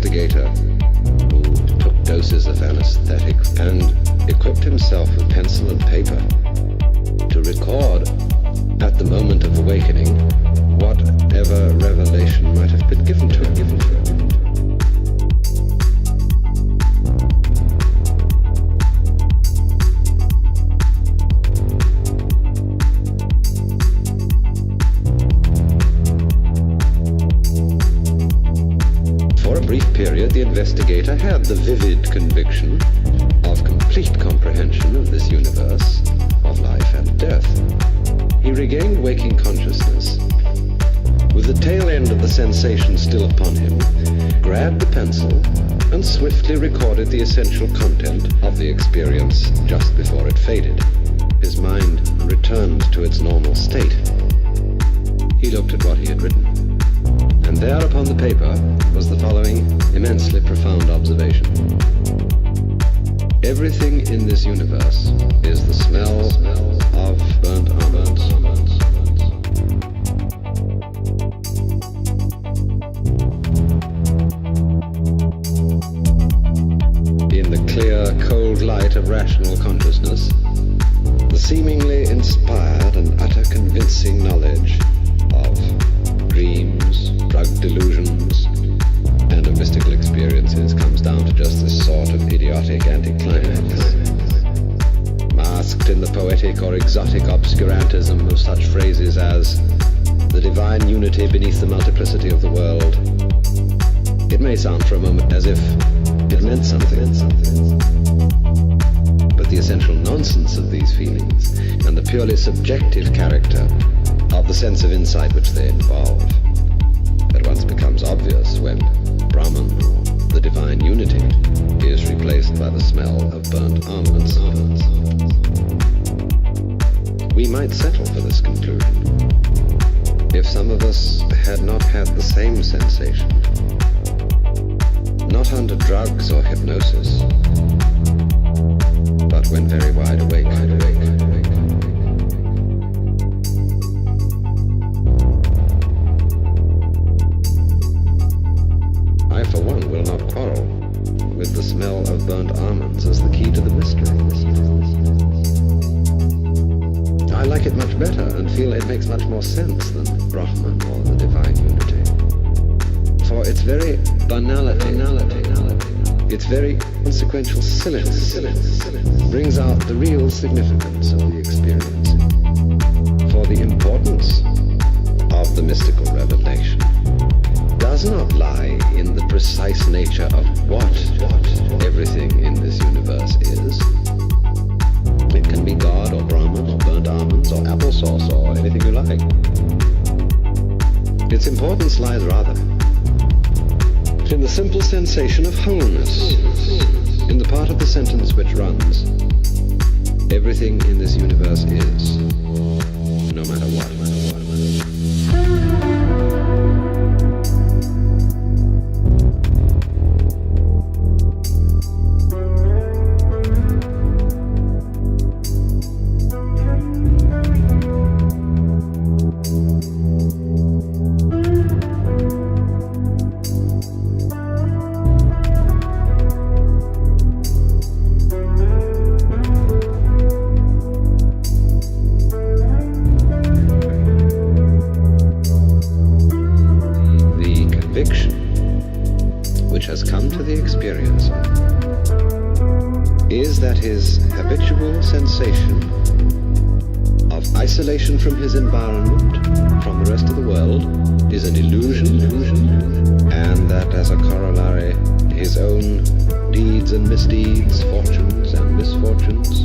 investigator who took doses of anesthetic and equipped himself with pencil and paper to record, at the moment of awakening, whatever revelation might have been given to him. For a brief period, the investigator had the vivid conviction of complete comprehension of this universe of life and death. He regained waking consciousness. With the tail end of the sensation still upon him, grabbed the pencil and swiftly recorded the essential content of the experience just before it faded. His mind returned to its normal state. He looked at what he had written, and there upon the paper was the following immensely profound observation. Everything in this universe is the smell of burnt almonds. In the clear, cold light of rational consciousness, the seemingly inspired and utter convincing knowledge of dreams, drug delusions, and of mystical experiences comes down to just this sort of idiotic anticlimax. Masked in the poetic or exotic obscurantism of such phrases as the divine unity beneath the multiplicity of the world, it may sound for a moment as if it meant something. But the essential nonsense of these feelings and the purely subjective character of the sense of insight which they involve at once becomes obvious when Brahman, the divine unity, is replaced by the smell of burnt almonds. We might settle for this conclusion if some of us had not had the same sensation, not under drugs or hypnosis, but when very wide awake. I, for one, will not quarrel with the smell of burnt almonds as the key to the mystery. I like it much better and feel it makes much more sense than Brahman or the divine unity. For its very banality, its very consequential silliness, brings out the real significance of the experience. For the importance of the mystical revelation does not lie in the precise nature of what everything in this universe is. It can be God or Brahman or burnt almonds or applesauce or anything you like. Its importance lies rather in the simple sensation of wholeness, in the part of the sentence which runs, everything in this universe is, no matter what. Is that his habitual sensation of isolation from his environment, from the rest of the world, is an illusion, and that as a corollary, his own deeds and misdeeds, fortunes and misfortunes,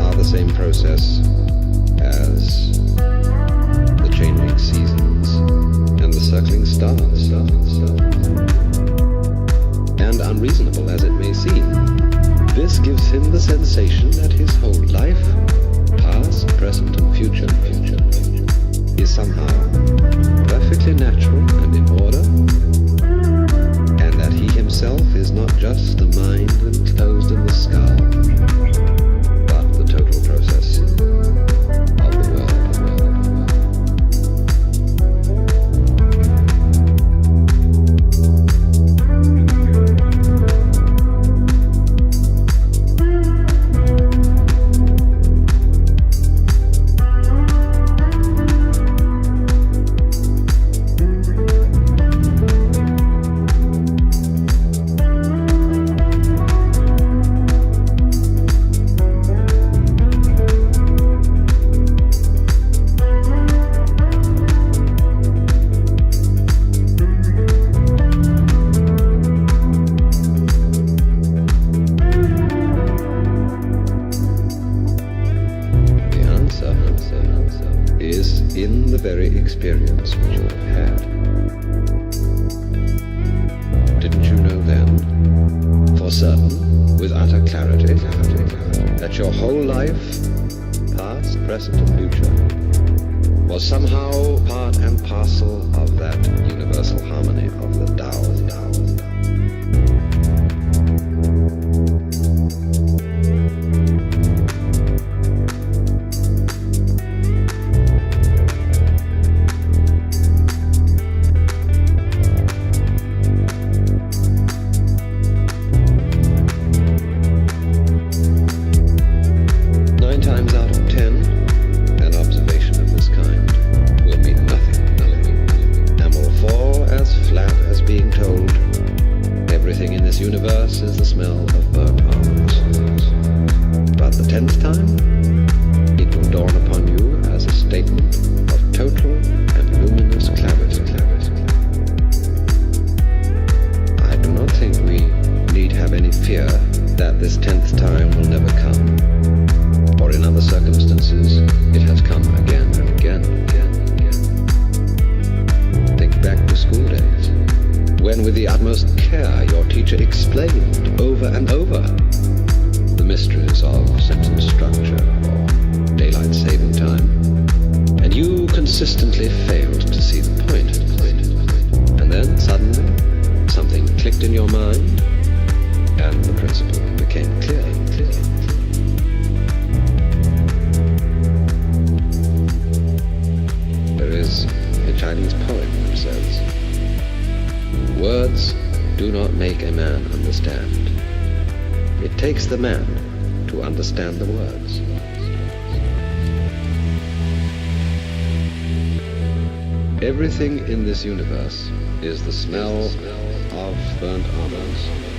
are the same process as the changing seasons and the circling stars. And unreasonable as it may seem, this gives him the sensation that his whole life, past, present, and future, is somehow perfectly natural and in order, and that he himself is not just the mind enclosed in the skull, but the total process of the world. very experience which you have had. Didn't you know then, for certain, with utter clarity, that your whole life, past, present, and future, was somehow part and parcel of that universal harmony of the Tao? 9 times out of 10, an observation of this kind will mean nothing, and will fall as flat as being told, everything in this universe is the smell of burnt almonds. But the 10th time, it will dawn upon you as a statement of total and luminous clarity. I do not think we need have any fear that this 10th time will never come. Or in other circumstances, it has come again and again. Think back to school days, when with the utmost care your teacher explained over and over the mysteries of sentence structure or daylight saving time, and you consistently failed to see the point. And then suddenly, something clicked in your mind, and the principle became clear. There is a Chinese poem which says, "Words do not make a man understand. It takes the man to understand the words." Everything in this universe is the smell of burnt almonds.